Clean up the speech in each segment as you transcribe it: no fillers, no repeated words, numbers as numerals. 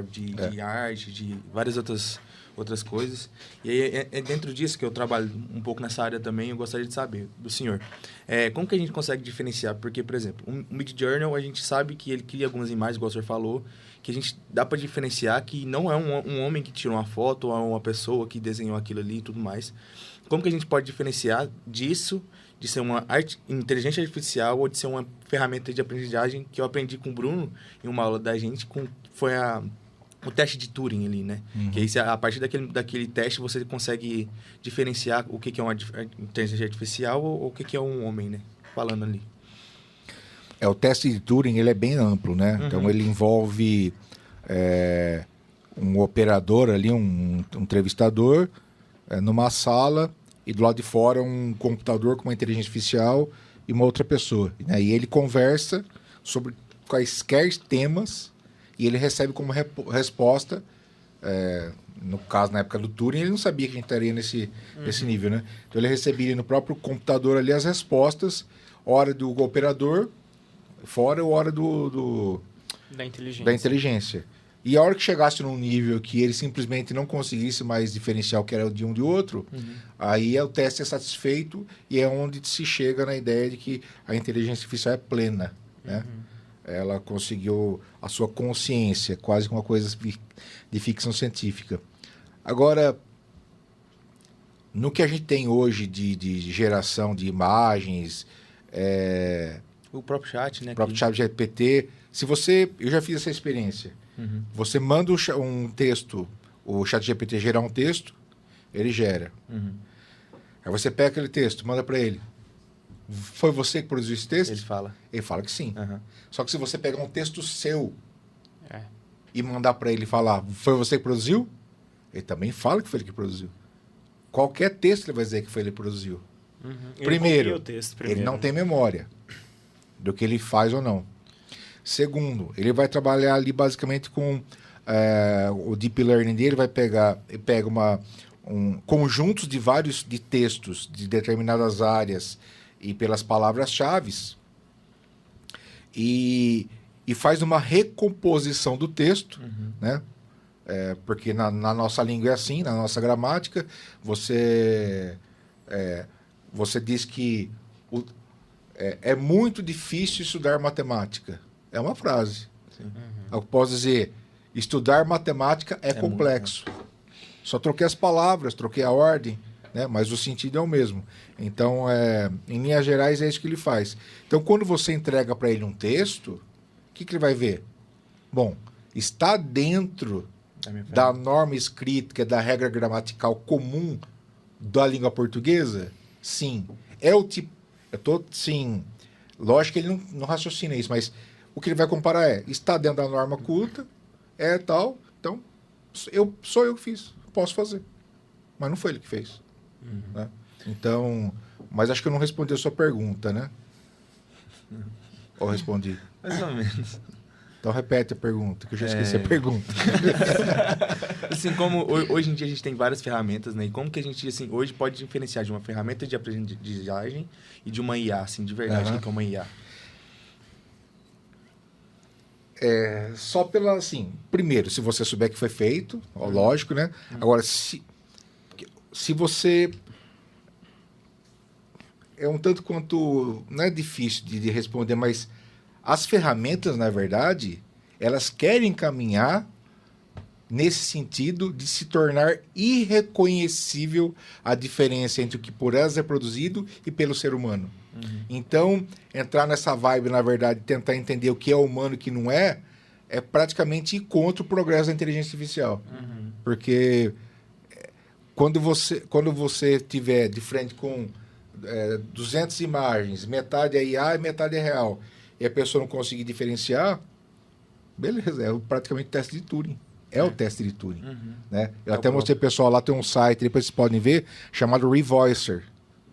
de arte, de várias outras coisas. E aí, é dentro disso que eu trabalho um pouco nessa área também, eu gostaria de saber do senhor. Como que a gente consegue diferenciar? Porque, por exemplo, um Midjourney, a gente sabe que ele cria algumas imagens, igual o senhor falou, que a gente dá para diferenciar que não é um homem que tirou uma foto ou é uma pessoa que desenhou aquilo ali e tudo mais. Como que a gente pode diferenciar disso, de ser uma inteligência artificial ou de ser uma ferramenta de aprendizagem que eu aprendi com o Bruno em uma aula da gente, foi o teste de Turing ali, né? Que aí, a partir daquele teste, você consegue diferenciar o que é uma inteligência artificial ou o que é um homem, né? Falando ali. O teste de Turing, ele é bem amplo, né? Então, ele envolve um operador ali, um entrevistador, numa sala, e do lado de fora um computador com uma inteligência artificial e uma outra pessoa. Né? E ele conversa sobre quaisquer temas e ele recebe como resposta, no caso, na época do Turing, ele não sabia que a gente estaria nesse nível, né? Então ele recebia no próprio computador ali as respostas, hora do operador, fora a hora da inteligência. E a hora que chegasse num nível que ele simplesmente não conseguisse mais diferenciar o que era de um de outro, aí o teste é satisfeito e é onde se chega na ideia de que a inteligência artificial é plena, né? Ela conseguiu a sua consciência, quase uma coisa de ficção científica. Agora, no que a gente tem hoje de geração de imagens, o próprio chat, né? O próprio chat GPT, eu já fiz essa experiência. Você manda um texto, o chat GPT gerar um texto, ele gera. Aí você pega aquele texto, manda para ele. Foi você que produziu esse texto? Ele fala. Ele fala que sim. Só que se você pegar um texto seu e mandar para ele falar, foi você que produziu? Ele também fala que foi ele que produziu. Qualquer texto ele vai dizer que foi ele que produziu. Primeiro, ele não tem memória do que ele faz ou não. Segundo, ele vai trabalhar ali basicamente com o deep learning dele, pega conjuntos de textos de determinadas áreas e pelas palavras-chave e faz uma recomposição do texto, né? Porque na nossa língua é assim, na nossa gramática, você diz que é muito difícil estudar matemática. É uma frase. Eu posso dizer, estudar matemática é complexo. Só troquei as palavras, troquei a ordem, né? Mas o sentido é o mesmo. Então, em linhas gerais, é isso que ele faz. Então, quando você entrega para ele um texto, o que ele vai ver? Bom, está dentro da norma escrita, da regra gramatical comum da língua portuguesa? Sim. Sim. Lógico que ele não raciocina isso, mas o que ele vai comparar está dentro da norma culta, tal, então sou eu que fiz, posso fazer. Mas não foi ele que fez. Né? Então, mas acho que eu não respondi a sua pergunta, né? Ou respondi? Mais ou menos. Então repete a pergunta, que eu já esqueci a pergunta. Assim, como hoje em dia a gente tem várias ferramentas, né? E como que a gente, assim, hoje pode diferenciar de uma ferramenta de aprendizagem e de uma IA, assim, de verdade, o que é uma IA? Só pela, assim, primeiro, se você souber que foi feito, lógico, né? Agora, se você... É um tanto quanto... Não é difícil de responder, mas as ferramentas, na verdade, elas querem caminhar nesse sentido de se tornar irreconhecível a diferença entre o que por elas é produzido e pelo ser humano. Então, entrar nessa vibe, na verdade, tentar entender o que é humano e o que não é praticamente ir contra o progresso da inteligência artificial. Porque quando você tiver de frente com 200 imagens, metade é IA e metade é real, e a pessoa não conseguir diferenciar, beleza, praticamente o teste de Turing. O teste de Turing. Né? Eu até mostrei pro pessoal lá, tem um site, depois vocês podem ver, chamado Revoicer.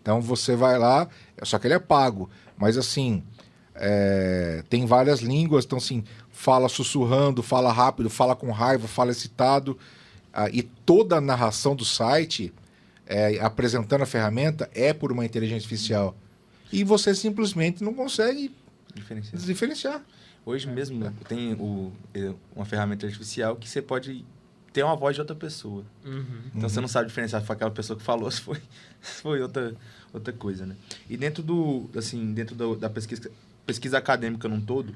Então você vai lá, só que ele é pago, mas assim, tem várias línguas, então assim, fala sussurrando, fala rápido, fala com raiva, fala excitado, e toda a narração do site, apresentando a ferramenta, é por uma inteligência artificial. E você simplesmente não consegue diferenciar. Hoje mesmo tem uma ferramenta artificial que você pode ter uma voz de outra pessoa. Então você não sabe diferenciar se foi aquela pessoa que falou, se foi outra coisa, né? E dentro da pesquisa acadêmica num todo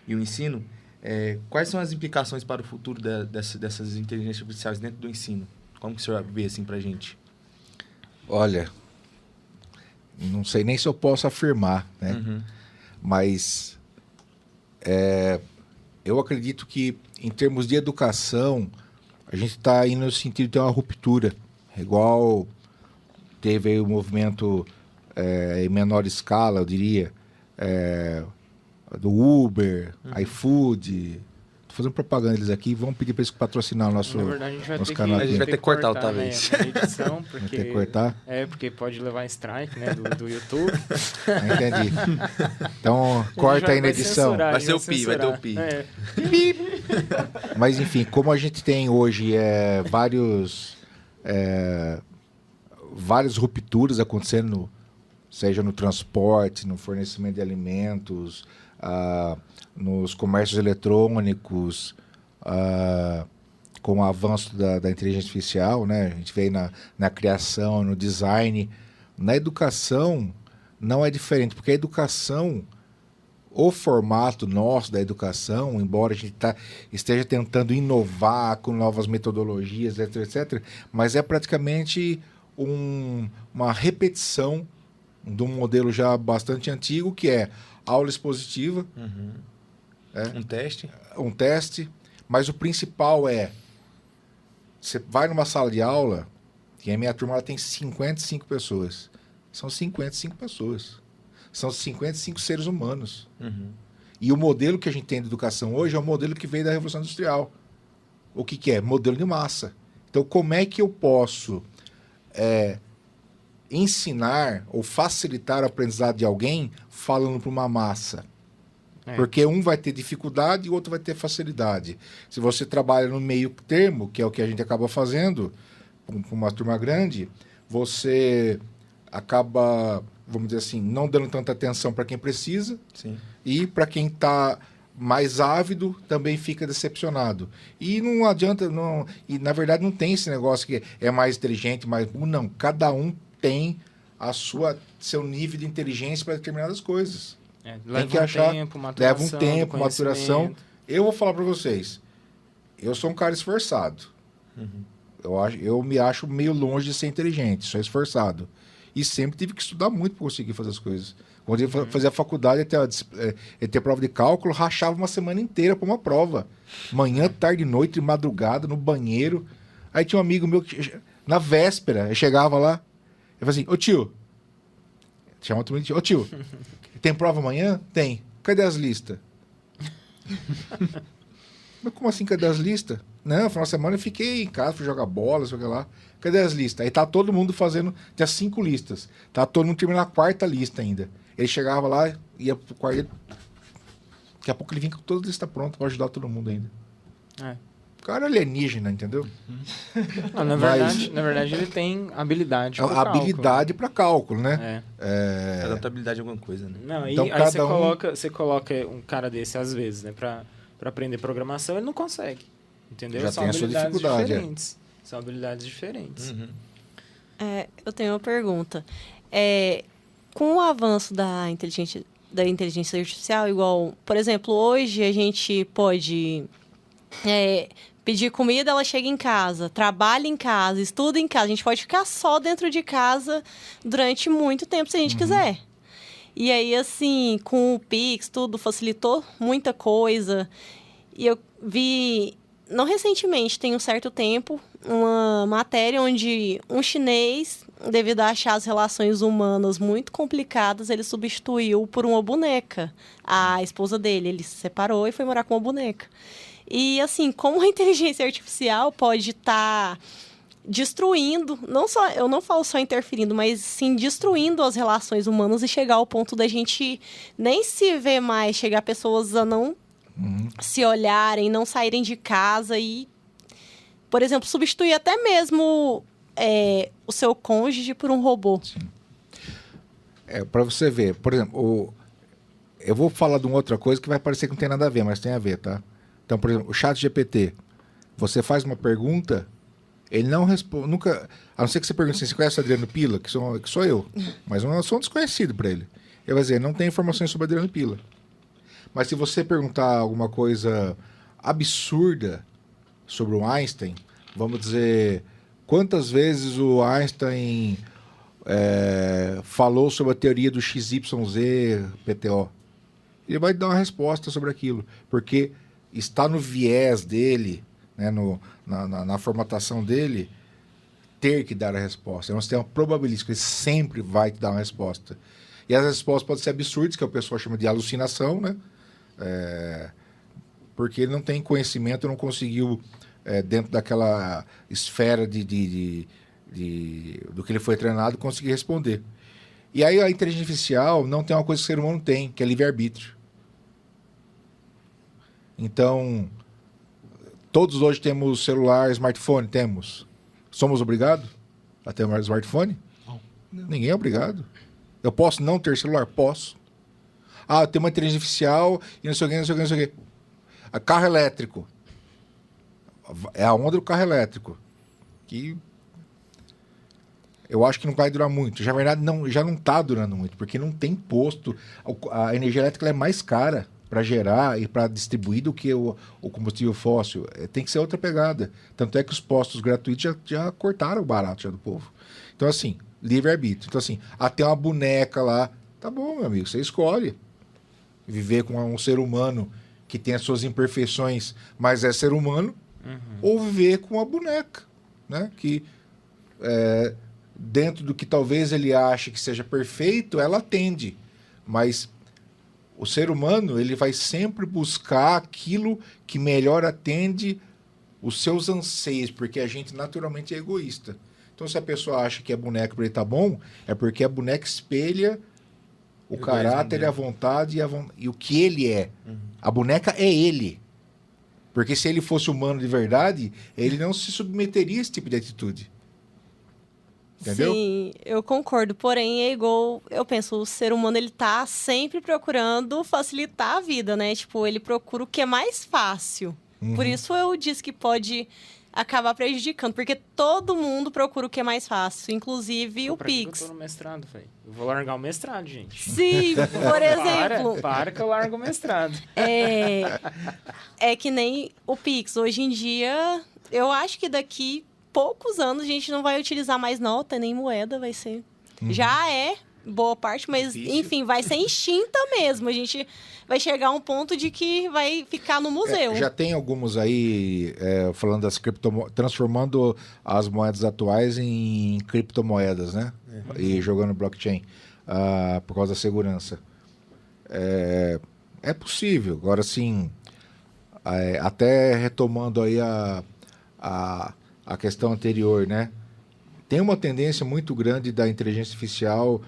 e o ensino, quais são as implicações para o futuro dessas inteligências artificiais dentro do ensino? Como que o senhor vê assim pra gente? Olha, não sei nem se eu posso afirmar, né? Mas eu acredito que, em termos de educação, a gente está indo no sentido de ter uma ruptura. Igual teve aí o movimento em menor escala, eu diria, do Uber, iFood. Tô fazendo propaganda deles aqui. Vamos pedir para eles patrocinar o nosso, Na verdade, a gente vai nosso ter canal que, aqui. A gente vai ter que cortar, talvez. Né, a edição, porque... Vai ter que cortar? Porque pode levar strike, né, do YouTube. Entendi. Então, corta aí na edição. Vai ter o pi. Mas, enfim, como a gente tem hoje várias rupturas acontecendo, seja no transporte, no fornecimento de alimentos, nos comércios eletrônicos, com o avanço da inteligência artificial, né? A gente vê na criação, no design. Na educação, não é diferente, porque a educação, o formato nosso da educação, embora a gente esteja tentando inovar com novas metodologias, etc., mas é praticamente uma repetição de um modelo já bastante antigo, que é aula expositiva, um teste, mas o principal você vai numa sala de aula, e a minha turma tem 55 pessoas. São 55 pessoas. São 55 seres humanos. E o modelo que a gente tem de educação hoje é o modelo que veio da Revolução Industrial. O que é? Modelo de massa. Então, como é que eu posso ensinar ou facilitar o aprendizado de alguém falando para uma massa? Porque um vai ter dificuldade e o outro vai ter facilidade. Se você trabalha no meio termo, que é o que a gente acaba fazendo, com uma turma grande, você acaba, vamos dizer assim, não dando tanta atenção para quem precisa. Sim. E para quem está mais ávido também fica decepcionado. E não adianta, e na verdade não tem esse negócio que é mais inteligente, não. Cada um tem seu nível de inteligência para determinadas coisas. Tem que achar, leva um tempo, maturação. Eu vou falar para vocês, eu sou um cara esforçado. Eu me acho meio longe de ser inteligente, sou esforçado. E sempre tive que estudar muito para conseguir fazer as coisas. Quando eu fazia faculdade, até prova de cálculo, rachava uma semana inteira para uma prova. Manhã, tarde, noite, madrugada, no banheiro. Aí tinha um amigo meu que, na véspera, eu chegava lá, eu falei assim, ô tio, chamava todo mundo de tio, ô tio, tem prova amanhã? Tem. Cadê as listas? Mas como assim, cadê as listas? Não, final de semana eu fiquei em casa, fui jogar bola, sei lá. Cadê as listas? Aí tá todo mundo fazendo, tinha 5 listas. Tá todo mundo terminando a 4ª lista ainda. Ele chegava lá, ia pro quarto, daqui a pouco ele vinha com todas as listas prontas pra ajudar todo mundo ainda. O cara é alienígena, entendeu? Não, na verdade, ele tem habilidade para cálculo. Habilidade para cálculo, né? Adaptabilidade a alguma coisa, né? Não, então, aí você coloca um cara desse, às vezes, né? Para aprender programação, ele não consegue. Entendeu? Já tem a sua dificuldade. Diferentes. São habilidades diferentes. Eu tenho uma pergunta. Com o avanço da inteligência artificial, igual, por exemplo, hoje a gente pode pedir comida, ela chega em casa, trabalha em casa, estuda em casa. A gente pode ficar só dentro de casa durante muito tempo, se a gente quiser. E aí, assim, com o Pix, tudo facilitou muita coisa. E eu vi, não recentemente, tem um certo tempo, uma matéria onde um chinês, devido a achar as relações humanas muito complicadas, ele substituiu por uma boneca a esposa dele. Ele se separou e foi morar com uma boneca. E, assim, como a inteligência artificial pode estar destruindo, eu não falo só interferindo, mas sim destruindo as relações humanas e chegar ao ponto da gente nem se ver mais, chegar pessoas a não se olharem, não saírem de casa e, por exemplo, substituir até mesmo o seu cônjuge por um robô. Para você ver, por exemplo, eu vou falar de uma outra coisa que vai parecer que não tem nada a ver, mas tem a ver, tá? Então, por exemplo, o ChatGPT. Você faz uma pergunta, ele não responde, nunca... A não ser que você pergunte assim, você conhece o Adriano Pila? Que sou eu. Mas eu sou um desconhecido para ele. Ele vai dizer, não tem informações sobre Adriano Pila. Mas se você perguntar alguma coisa absurda sobre o Einstein, vamos dizer, quantas vezes o Einstein falou sobre a teoria do XYZ PTO? Ele vai dar uma resposta sobre aquilo, porque está no viés dele, né, na formatação dele, ter que dar a resposta. Então, você tem uma probabilística, ele sempre vai te dar uma resposta. E as respostas podem ser absurdas, que o pessoal chama de alucinação, né? Porque ele não tem conhecimento, não conseguiu, dentro daquela esfera do que ele foi treinado, conseguir responder. E aí a inteligência artificial não tem uma coisa que o ser humano tem, que é livre-arbítrio. Então, todos hoje temos celular, smartphone? Temos. Somos obrigados a ter um smartphone? Não. Ninguém é obrigado. Eu posso não ter celular? Posso. Eu tenho uma inteligência artificial e não sei o que, não sei o que, não sei o que. Carro elétrico. É a onda do carro elétrico. Que eu acho que não vai durar muito. Já, na verdade, já não está durando muito, porque não tem posto. A energia elétrica é mais cara para gerar e para distribuir do que o combustível fóssil. Tem que ser outra pegada. Tanto é que os postos gratuitos já cortaram o barato já do povo. Então, assim, livre-arbítrio. Então, assim, até uma boneca lá. Tá bom, meu amigo, você escolhe. Viver com um ser humano que tem as suas imperfeições, mas é ser humano, ou viver com uma boneca, né? Que dentro do que talvez ele ache que seja perfeito, ela atende. Mas o ser humano, ele vai sempre buscar aquilo que melhor atende os seus anseios, porque a gente naturalmente é egoísta. Então, se a pessoa acha que a boneca para ele tá bom, é porque a boneca espelha o caráter e a vontade e o que ele é. A boneca é ele. Porque se ele fosse humano de verdade, ele não se submeteria a esse tipo de atitude. Entendeu? Sim, eu concordo. Porém, é igual, eu penso, o ser humano, ele tá sempre procurando facilitar a vida, né? Tipo, ele procura o que é mais fácil. Por isso eu disse que pode acabar prejudicando, porque todo mundo procura o que é mais fácil, inclusive o Pix. Eu tô no mestrado, velho. Eu vou largar o mestrado, gente. Sim, por exemplo. Para que eu largo o mestrado. É que nem o Pix. Hoje em dia, eu acho que daqui poucos anos a gente não vai utilizar mais nota, nem moeda, vai ser... Já é boa parte, mas, enfim, vai ser extinta mesmo. A gente vai chegar a um ponto de que vai ficar no museu. Já tem alguns aí falando das transformando as moedas atuais em criptomoedas, né? E jogando blockchain por causa da segurança. É possível. Agora, sim, até retomando aí a questão anterior, né? Tem uma tendência muito grande da inteligência artificial,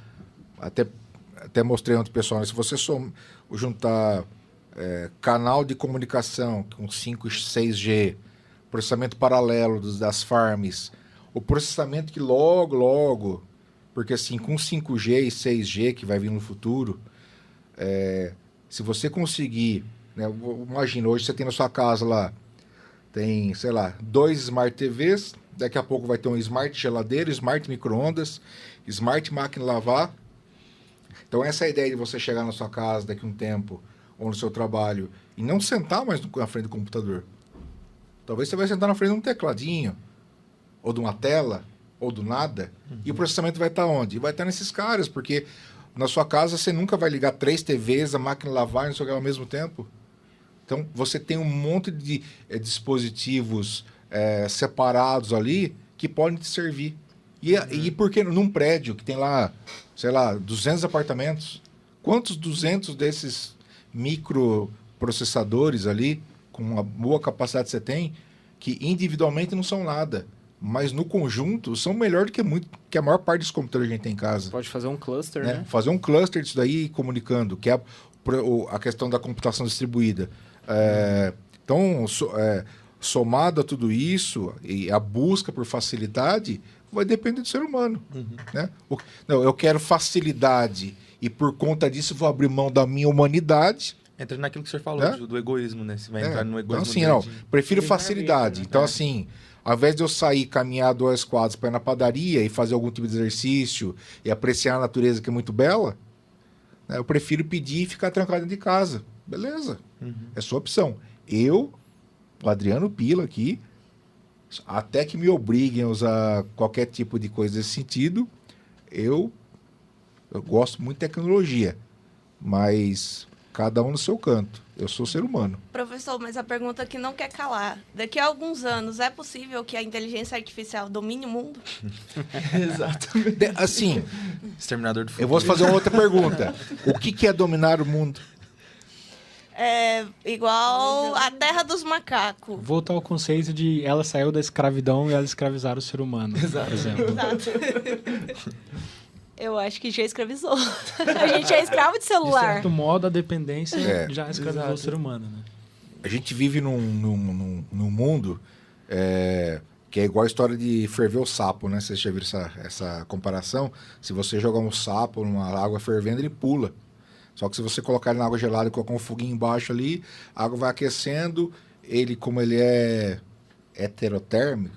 até mostrei ontem, pessoal, se você juntar canal de comunicação com 5 e 6G, processamento paralelo das farms, o processamento que logo, porque assim, com 5G e 6G que vai vir no futuro, se você conseguir, né, imagina, hoje você tem na sua casa lá, tem, sei lá, 2 Smart TVs, daqui a pouco vai ter um Smart geladeira, Smart micro-ondas, Smart máquina de lavar. Então essa é a ideia de você chegar na sua casa daqui a um tempo, ou no seu trabalho, e não sentar mais na frente do computador. Talvez você vai sentar na frente de um tecladinho, ou de uma tela, ou do nada, e o processamento vai estar onde? Vai estar nesses caras, porque na sua casa você nunca vai ligar 3 TVs, a máquina de lavar e não sei o que ao mesmo tempo. Então, você tem um monte de dispositivos separados ali que podem te servir. E por que num prédio que tem lá, sei lá, 200 apartamentos, quantos 200 desses microprocessadores ali, com uma boa capacidade você tem, que individualmente não são nada, mas no conjunto são melhor do que a maior parte dos computadores que a gente tem em casa. Pode fazer um cluster, né? Fazer um cluster disso daí comunicando, que é a questão da computação distribuída. Então, somado a tudo isso, e a busca por facilidade, vai depender do ser humano. Né? Eu quero facilidade e por conta disso vou abrir mão da minha humanidade. Entra naquilo que o senhor falou, Né? do egoísmo, né? Você vai entrar no Então, egoísmo assim, não, grande. prefiro Livre-arbítrio, facilidade. né? Então, assim, ao invés de eu sair caminhar 2 quadras para ir na padaria e fazer algum tipo de exercício e apreciar a natureza que é muito bela, né, eu prefiro pedir e ficar trancado dentro de casa. Beleza. É sua opção. Eu, o Adriano Pila aqui, até que me obriguem a usar qualquer tipo de coisa desse sentido, eu gosto muito de tecnologia, mas cada um no seu canto. Eu sou ser humano. Professor, mas a pergunta que não quer calar. Daqui a alguns anos, é possível que a inteligência artificial domine o mundo? Exatamente. Assim, Exterminador do futuro. eu vou fazer uma outra pergunta. O que é dominar o mundo? É igual a terra dos macacos. Voltar ao conceito de ela saiu da escravidão e ela escravizar o ser humano, por exemplo. Exato. Eu acho que já escravizou. A gente é escravo de De celular. certo modo, a dependência É. já escravizou o ser humano, né? A gente vive num mundo que é igual a história de ferver o sapo, né? Vocês já viram essa comparação? Se você jogar um sapo numa água fervendo, ele pula. Só que se você colocar ele na água gelada e colocar um foguinho embaixo ali, a água vai aquecendo. Ele, como ele é heterotérmio,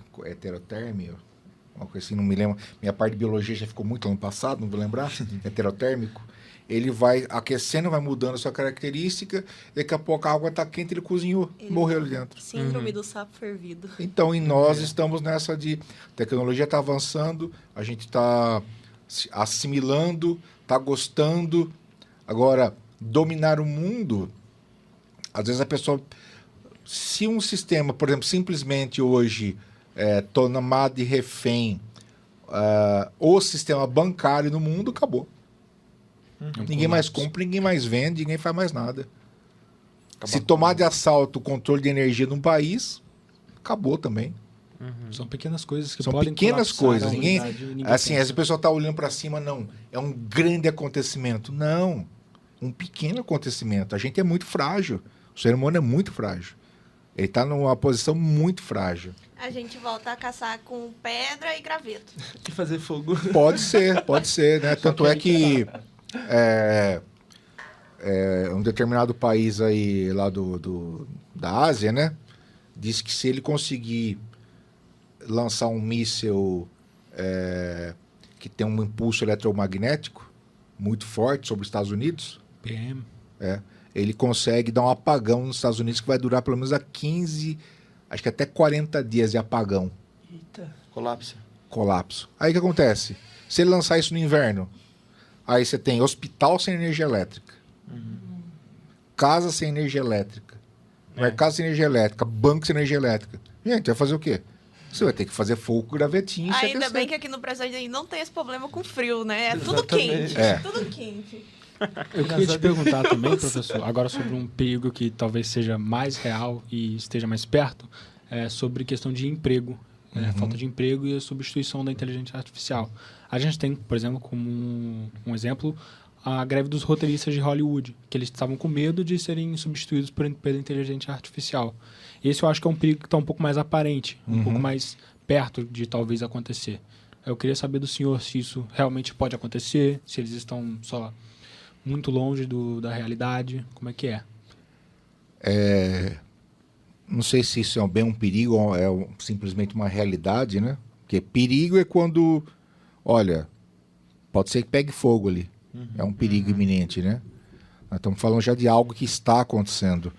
uma coisa assim, não me lembro. Minha parte de biologia já ficou muito ano passado, não vou lembrar. Heterotérmico. Ele vai aquecendo, vai mudando a sua característica. Daqui a pouco a água está quente, ele cozinhou, morreu ali dentro. Síndrome do sapo fervido. Então, e nós estamos nessa de... A tecnologia está avançando, a gente está assimilando, está gostando. Agora, dominar o mundo, às vezes a pessoa... Se um sistema, por exemplo, simplesmente hoje tomado de refém o sistema bancário no mundo, acabou. Ninguém mais compra, ninguém mais vende, ninguém faz mais nada. Se tomar de assalto o controle de energia num país, acabou também. São pequenas coisas que São podem pequenas colapsar coisas. a Ninguém, humanidade e ninguém assim, pensa. essa pessoa está olhando para cima, não. É um grande acontecimento. Não. Um pequeno acontecimento. A gente é muito frágil. O ser humano é muito frágil. Ele está numa posição muito frágil. A gente volta a caçar com pedra e graveto. E fazer fogo. Pode ser, né? Tanto é que um determinado país aí lá da Ásia, né? Diz que se ele conseguir lançar um míssil que tem um impulso eletromagnético muito forte sobre os Estados Unidos, PM. ele consegue dar um apagão nos Estados Unidos que vai durar pelo menos 15, acho que até 40 dias de apagão, Eita. Colapso. colapso. Aí o que acontece? Se ele lançar isso no inverno, aí você tem hospital sem energia elétrica, casa sem energia elétrica, mercado sem energia elétrica, banco sem energia elétrica. Gente, vai fazer o quê? Você vai ter que fazer fogo com gravetinho. e se Ainda aquecer. bem que aqui no Brasil ainda não tem esse problema com frio, né? É tudo Exatamente. quente. Tudo quente. Eu queria te perguntar também, professor, agora sobre um perigo que talvez seja mais real e esteja mais perto, sobre questão de emprego, falta de emprego e a substituição da inteligência artificial. A gente tem, por exemplo, como um exemplo, a greve dos roteiristas de Hollywood, que eles estavam com medo de serem substituídos pela inteligência artificial. Esse eu acho que é um perigo que está um pouco mais aparente, um pouco mais perto de talvez acontecer. Eu queria saber do senhor se isso realmente pode acontecer, se eles estão só muito longe da realidade, como é que é? Não sei se isso é bem um perigo ou é simplesmente uma realidade, né? Porque perigo é quando, olha, pode ser que pegue fogo ali. É um perigo iminente, né? Nós estamos falando já de algo que está acontecendo.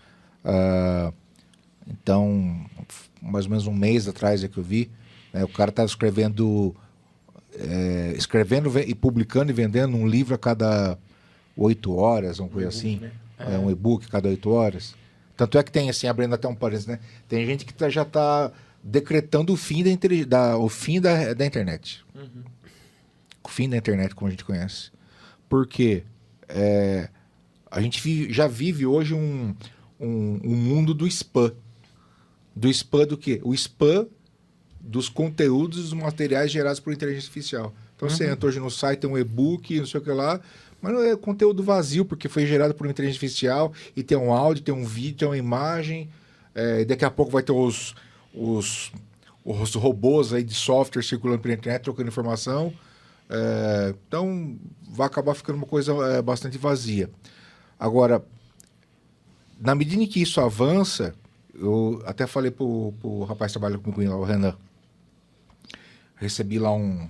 Então, mais ou menos um mês atrás é que eu vi, né, o cara está escrevendo e publicando e vendendo um livro a cada 8 horas, uma coisa assim. né? Um e-book a cada 8 horas. Tanto é que tem, assim, abrindo até um parênteses, né? Tem gente que já está decretando o fim da internet. O fim da internet, como a gente conhece. Porque a gente já vive hoje um mundo do spam. Do spam do quê? O spam dos conteúdos e dos materiais gerados por inteligência artificial. Então você entra hoje no site, tem um e-book, não sei o que lá, mas não é conteúdo vazio, porque foi gerado por inteligência artificial e tem um áudio, tem um vídeo, tem uma imagem. E daqui a pouco vai ter os robôs aí de software circulando pela internet, trocando informação. Então, vai acabar ficando uma coisa bastante vazia. Agora, na medida em que isso avança, eu até falei pro rapaz que trabalha comigo lá, o Renan, recebi lá um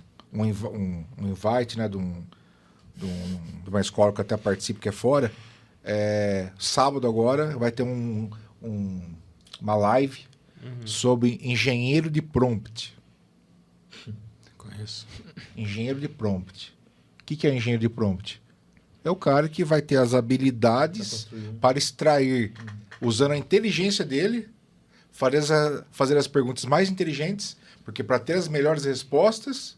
invite, né, de uma escola que eu até participo, que é fora. Sábado agora vai ter uma live sobre engenheiro de prompt. Conheço. Engenheiro de prompt. O que é engenheiro de prompt? É o cara que vai ter as habilidades para extrair, usando a inteligência dele, fazer as perguntas mais inteligentes, porque para ter as melhores respostas,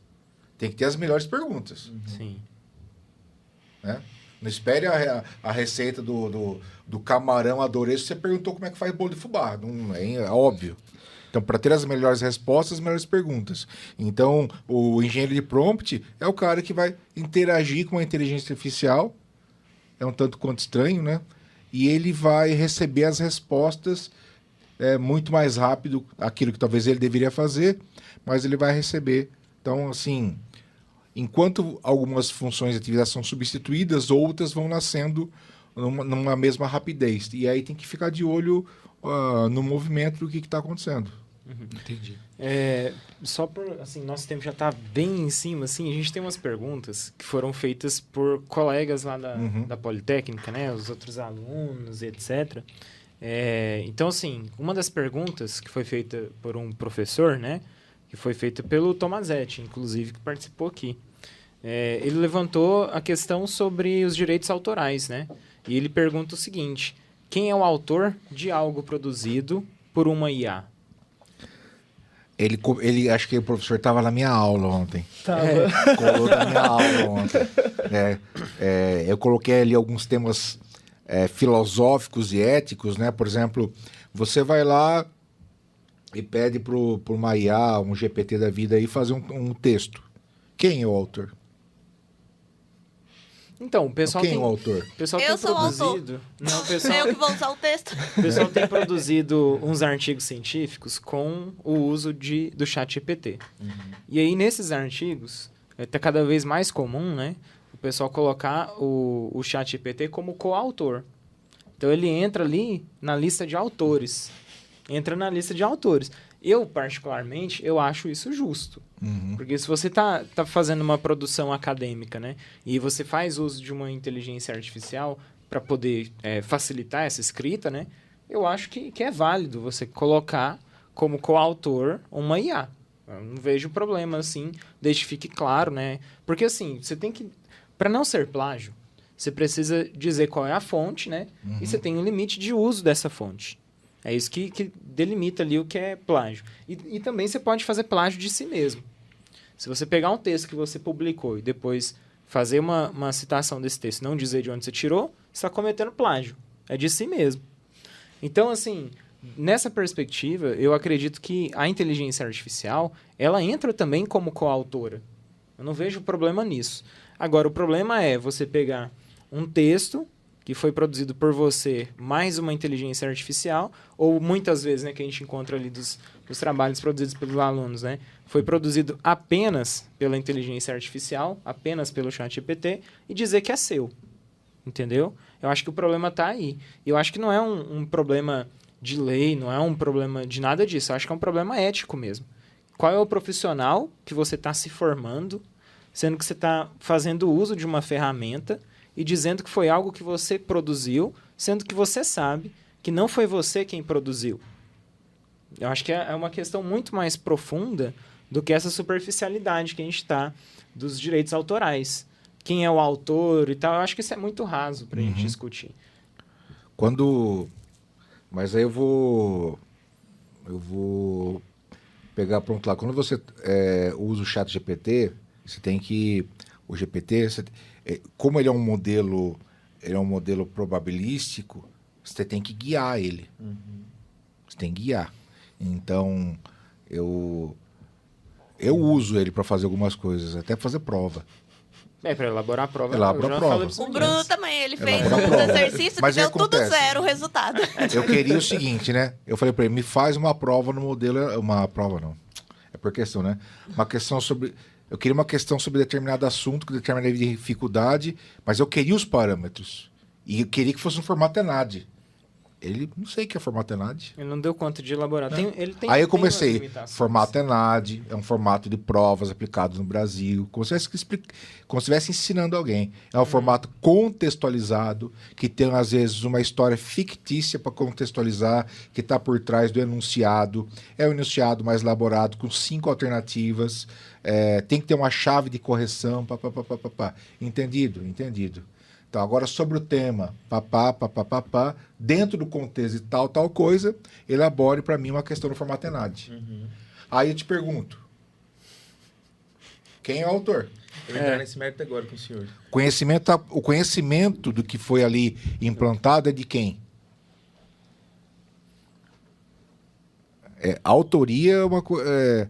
tem que ter as melhores perguntas. Sim. Né? Não espere a receita do camarão adoreço, você perguntou como é que faz bolo de fubá. Não, é óbvio. Então, para ter as melhores respostas, as melhores perguntas. Então, o engenheiro de prompt é o cara que vai interagir com a inteligência artificial, é um tanto quanto estranho, né? E ele vai receber as respostas muito mais rápido, aquilo que talvez ele deveria fazer, mas ele vai receber. Então, assim, enquanto algumas funções de atividade são substituídas, outras vão nascendo numa mesma rapidez. E aí tem que ficar de olho no movimento do que está acontecendo. Entendi. Só por, assim, nosso tempo já está bem em cima, assim, a gente tem umas perguntas que foram feitas por colegas lá da Politécnica, né, os outros alunos, etc. Então, assim, uma das perguntas que foi feita por um professor, né, que foi feita pelo Tomazetti, inclusive, que participou aqui. Ele levantou a questão sobre os direitos autorais, né, e ele pergunta o seguinte: quem é o autor de algo produzido por uma IA? Ele acho que o professor estava na minha aula ontem. Tava. Colou na minha aula ontem. Eu coloquei ali alguns temas filosóficos e éticos, né? Por exemplo, você vai lá e pede para uma IA, um GPT da vida aí, fazer um texto. Quem é o autor? Então, o pessoal Quem tem, é o autor? o pessoal Eu tem sou o autor. produzido... Não, o pessoal... Eu que vou usar o texto. O pessoal tem produzido uns artigos científicos com o uso do chat GPT. E aí, nesses artigos, está cada vez mais comum, né, o pessoal colocar o chat GPT como coautor. Então, ele entra ali na lista de autores. Eu, particularmente, eu acho isso justo. Porque se você tá fazendo uma produção acadêmica, né, e você faz uso de uma inteligência artificial para poder facilitar essa escrita, né, eu acho que é válido você colocar como coautor uma IA. Eu não vejo problema, assim, desde que fique claro, né? Porque, assim, você tem que... Para não ser plágio, você precisa dizer qual é a fonte, né? E você tem um limite de uso dessa fonte. É isso que delimita ali o que é plágio. E também você pode fazer plágio de si mesmo. Se você pegar um texto que você publicou e depois fazer uma citação desse texto, não dizer de onde você tirou, você está cometendo plágio. É de si mesmo. Então, assim, nessa perspectiva, eu acredito que a inteligência artificial, ela entra também como coautora. Eu não vejo problema nisso. Agora, o problema é você pegar um texto que foi produzido por você, mais uma inteligência artificial, ou muitas vezes, né, que a gente encontra ali dos trabalhos produzidos pelos alunos, né, foi produzido apenas pela inteligência artificial, apenas pelo ChatGPT, e dizer que é seu. Entendeu? Eu acho que o problema está aí. Eu acho que não é um problema de lei, não é um problema de nada disso. Eu acho que é um problema ético mesmo. Qual é o profissional que você está se formando, sendo que você está fazendo uso de uma ferramenta e dizendo que foi algo que você produziu, sendo que você sabe que não foi você quem produziu. Eu acho que é uma questão muito mais profunda do que essa superficialidade que a gente está dos direitos autorais. Quem é o autor e tal, eu acho que isso é muito raso para a gente discutir. Mas aí eu vou pegar pronto lá. Quando você usa o chat GPT, você tem que... O GPT, como ele é um modelo probabilístico, você tem que guiar ele. Você tem que guiar. Então, eu uso ele para fazer algumas coisas, até fazer prova. Para elaborar a prova. Elabora a prova. O Bruno também, ele fez Elabora a uns prova. exercícios Mas que aí deu tudo acontece. zero o resultado. Eu queria o seguinte, né? Eu falei para ele, me faz uma prova no modelo... Uma prova não. É por questão, né? Uma questão sobre... Eu queria uma questão sobre determinado assunto, com determinada dificuldade, mas eu queria os parâmetros. E eu queria que fosse um formato ENAD. Ele, não sei o que é formato ENAD. Ele não deu conta de elaborar. Ele tem, Aí eu tem umas comecei, limitações. formato ENAD, é um formato de provas aplicados no Brasil, como se estivesse ensinando alguém. É um formato contextualizado, que tem, às vezes, uma história fictícia para contextualizar, que está por trás do enunciado. É um enunciado mais elaborado, com 5 alternativas. Tem que ter uma chave de correção. Entendido? Entendido. Então, agora sobre o tema, dentro do contexto de tal coisa, elabore para mim uma questão no formato ENAD. Aí eu te pergunto, quem é o autor? Eu vou entrar nesse mérito agora com o senhor. O conhecimento do que foi ali implantado é de quem? A autoria é uma coisa...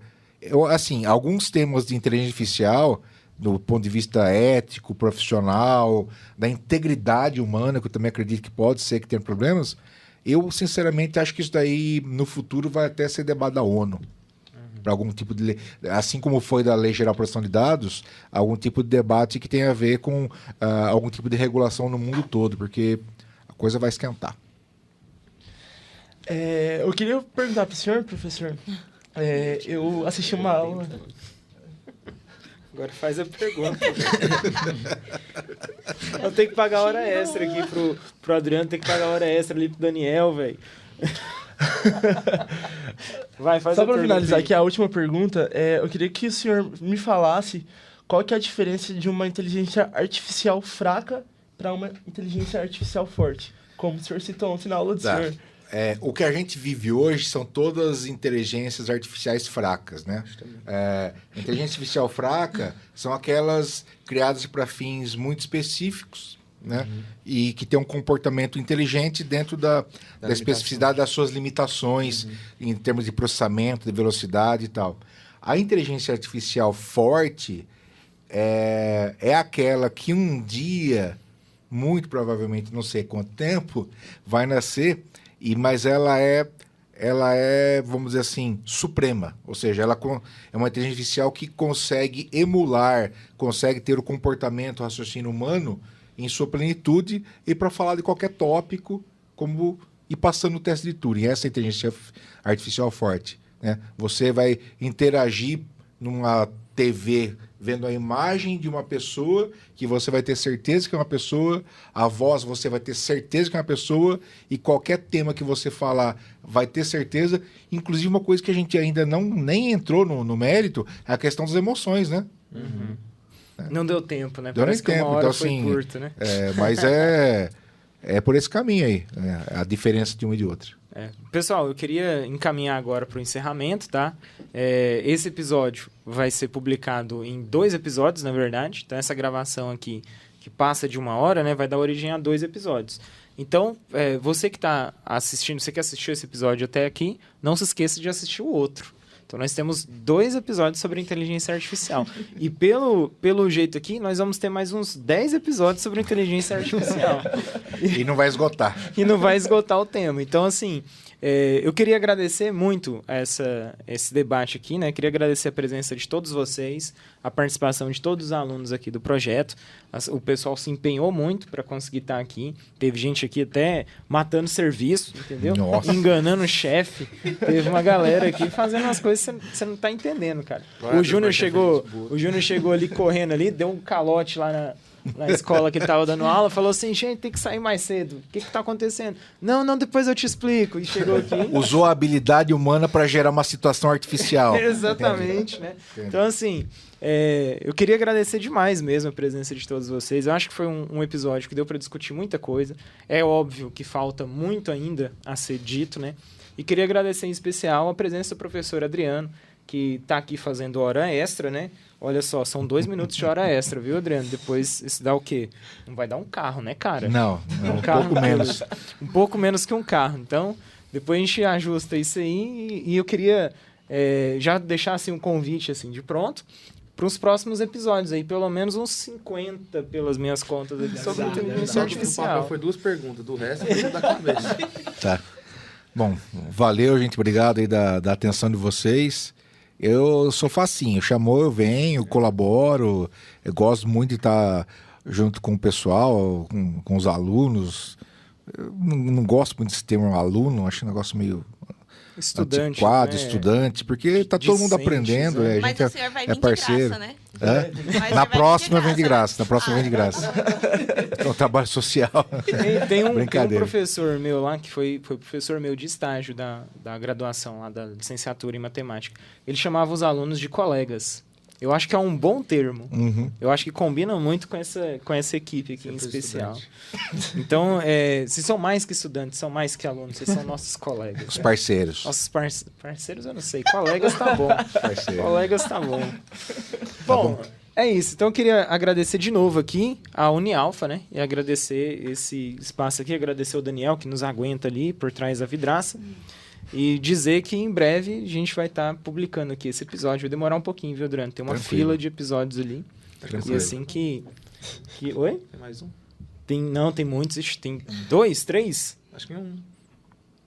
assim, alguns temas de inteligência artificial, do ponto de vista ético, profissional, da integridade humana, que eu também acredito que pode ser que tenha problemas, eu, sinceramente, acho que isso daí, no futuro, vai até ser debate da ONU. Para algum tipo de lei. Assim como foi da Lei Geral de Proteção de Dados, algum tipo de debate que tenha a ver com algum tipo de regulação no mundo todo, porque a coisa vai esquentar. Eu queria perguntar para o senhor, professor. Eu assisti uma aula... Agora faz a pergunta. Eu tenho que pagar hora extra aqui pro Adriano, tem que pagar hora extra ali pro Daniel, velho. Vai, faz Só a para pergunta finalizar aí. aqui, a última pergunta, eu queria que o senhor me falasse qual que é a diferença de uma inteligência artificial fraca para uma inteligência artificial forte. Como o senhor citou ontem na aula do senhor. O que a gente vive hoje são todas inteligências artificiais fracas, né? Inteligência artificial fraca são aquelas criadas para fins muito específicos, né? E que tem um comportamento inteligente dentro da especificidade das suas limitações em termos de processamento, de velocidade e tal. A inteligência artificial forte é aquela que um dia, muito provavelmente, não sei quanto tempo, vai nascer... Mas ela é, vamos dizer assim, suprema. Ou seja, ela é uma inteligência artificial que consegue emular, consegue ter o comportamento, o raciocínio humano em sua plenitude e para falar de qualquer tópico e passando o teste de Turing. Essa é a inteligência artificial forte, né? Você vai interagir numa TV vendo a imagem de uma pessoa que você vai ter certeza que é uma pessoa, a voz você vai ter certeza que é uma pessoa e qualquer tema que você falar vai ter certeza. Inclusive uma coisa que a gente ainda nem entrou no mérito é a questão das emoções, né? Não deu tempo, né? Deu Parece nem que tempo, uma hora então, foi assim, curta, né? Mas é por esse caminho aí, a diferença de uma e de outra. Pessoal, eu queria encaminhar agora para o encerramento, tá? Esse episódio vai ser publicado em 2 episódios, na verdade. Então, essa gravação aqui, que passa de 1 hora, né, vai dar origem a 2 episódios. Então, você que está assistindo, você que assistiu esse episódio até aqui, não se esqueça de assistir o outro. Então, nós temos 2 episódios sobre inteligência artificial. E pelo jeito aqui, nós vamos ter mais uns 10 episódios sobre inteligência artificial. E não vai esgotar. E não vai esgotar o tema. Então, assim, eu queria agradecer muito esse debate aqui, né? Queria agradecer a presença de todos vocês, a participação de todos os alunos aqui do projeto. O pessoal se empenhou muito para conseguir estar aqui. Teve gente aqui até matando serviço, entendeu? Nossa. Enganando o chefe. Teve uma galera aqui fazendo umas coisas que você não tá entendendo, cara. O Júnior chegou ali correndo ali, deu um calote lá na escola que ele tava dando aula, falou assim, gente, tem que sair mais cedo. O que tá acontecendo? Não, depois eu te explico. E chegou aqui. Usou a habilidade humana para gerar uma situação artificial. Exatamente, né? Entendi. Então, assim, eu queria agradecer demais mesmo a presença de todos vocês. Eu acho que foi um episódio que deu para discutir muita coisa. É óbvio que falta muito ainda a ser dito, né? E queria agradecer em especial a presença do professor Adriano, que está aqui fazendo hora extra, né? Olha só, são 2 minutos de hora extra, viu, Adriano? Depois isso dá o quê? Não vai dar um carro, né, cara? Não, um carro, pouco menos. Um pouco menos que um carro. Então, depois a gente ajusta isso aí e eu queria já deixar assim, um convite assim, de pronto para os próximos episódios aí, pelo menos uns 50 pelas minhas contas aqui, sobre inteligência artificial. Foi 2 perguntas, do resto foi da cabeça. Tá. Bom, valeu, gente. Obrigado aí da atenção de vocês. Eu sou facinho, chamou, eu venho, colaboro, eu gosto muito de estar junto com o pessoal, com os alunos. Eu não gosto muito desse termo aluno, acho um negócio meio Estudante, antiquado, né? estudante, porque tá todo mundo Discente, aprendendo, né? a Mas gente o senhor vai é vir parceiro. de graça, né? Hã? Mas Na você vai próxima vir vem de né? graça, na próxima vem de graça. É um trabalho social. Tem um Brincadeira. professor meu lá, que foi professor meu de estágio da graduação, lá da licenciatura em matemática. Ele chamava os alunos de colegas. Eu acho que é um bom termo. Uhum. Eu acho que combina muito com essa equipe aqui em Sempre especial. estudante. Então, vocês são mais que estudantes, são mais que alunos, vocês são nossos colegas. Os parceiros. Nossos parceiros eu não sei, colegas tá bom. Parceiros. Colegas tá bom. Bom, é isso. Então eu queria agradecer de novo aqui a Unialfa, né? E agradecer esse espaço aqui, agradecer o Daniel que nos aguenta ali por trás da vidraça. E dizer que em breve a gente vai estar publicando aqui esse episódio. Vai demorar um pouquinho, viu, Adriano? Tem uma Tranquilo. fila de episódios ali. Tranquilo. E assim que... Oi? Tem mais um? Tem muitos. Ixi, tem 2, 3? Acho que é um.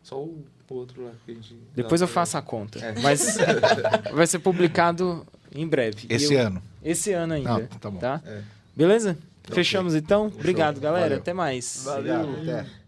Só o outro lá que a gente... Depois eu dá pra- faço a conta. Mas vai ser publicado em breve. Esse ano. Esse ano ainda. Não, tá bom. Tá? É. Beleza? Fechamos então? Obrigado, galera. Valeu. Até mais. Valeu. Obrigado, até.